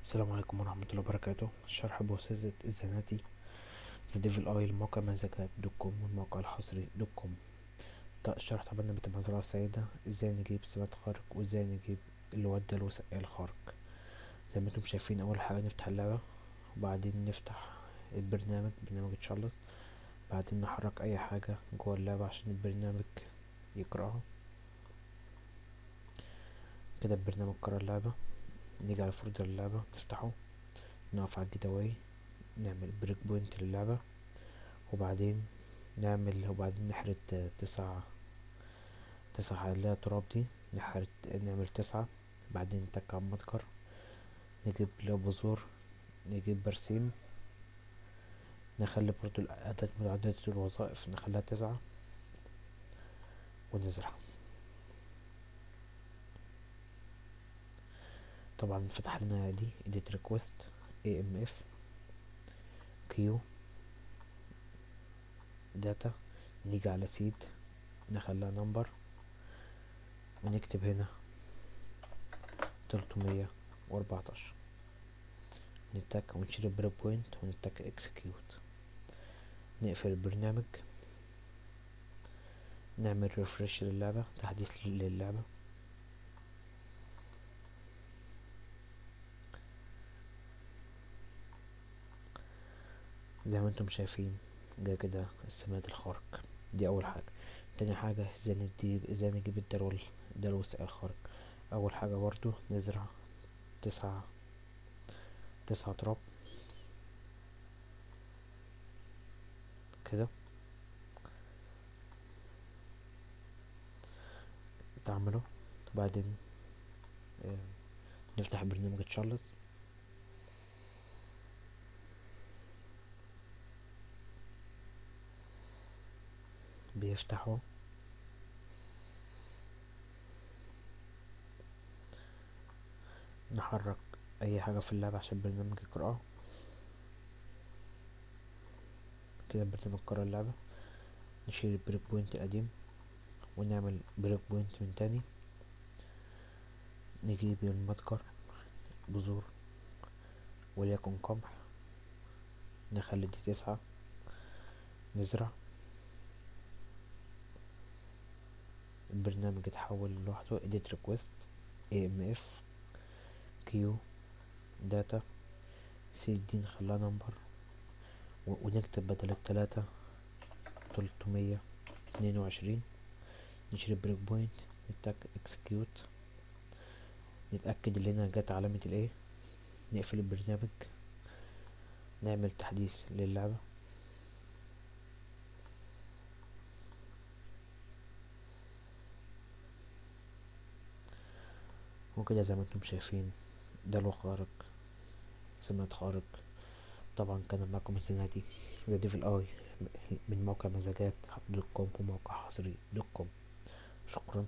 السلام عليكم ورحمة الله وبركاته. شرح بواسطة الزناتي ذا ديفل اي الموقع مزاجات دوت كوم والموقع الحصري دوت كوم. الشرح طبعا بمزرعة سعيدة، ازاي نجيب سمات خارق وازاي نجيب اللي ودى الوثائق الخارق. زي ما انتم شايفين، اول حاجة نفتح اللعبة وبعدين نفتح برنامج تشارلز، بعدين نحرك اي حاجة جوه اللعبة عشان البرنامج يقرأها. كده البرنامج قرأ اللعبة. نيجي على فولدر اللعبة نفتحه، نقف على الجيت نعمل بريك بوينت للعبة، وبعدين نحرد تسع اللي هي تراب دي، نعمل 9. بعدين نتك على المتجر، نجيب اللي هو بذور، نجيب برسيم، نخلي برضو عدد الوظائف نخليها 9 ونزرع. طبعا فتح لنا دي edit request amf q data. نيجي على seed نخليها number ونكتب هنا 314، نتك ونشيل البريك بوينت ونتك execute. نقفل البرنامج، نعمل ريفرش للعبة، تحديث للعبة. زي ما انتم شايفين جا كده السماد الخارق. دي اول حاجة. تاني حاجة ازاي نجيب الدلوس الخارق. اول حاجة برضو نزرع تسعة 9 تراب كده، تعمله. وبعدين آه، نفتح برنامج تشارلز، بيفتحه. نحرك اي حاجة في اللعبة عشان البرنامج يقرأها. كده البرنامج قرأ اللعبة. نشيل البريك بوينت القديم ونعمل بريك بوينت من تاني. نجيب المتجر بذور وليكن قمح، نخلي دي 9، نزرع. البرنامج يتحول لوحده edit request amf q data c دي نخليها نمبر ونكتب بدل 3 322. نشيل البريك بوينت، نتك execute، نتأكد ان هنا جت علامة الايه، نقفل البرنامج، نعمل تحديث للعبة. وكده زي ما انتم شايفين دلو خارق، سمات خارق. طبعا كان معكم السناتي ذا ديفل اي من موقع مزاجات دوت كوم وموقع حصري دوت كوم. شكرا.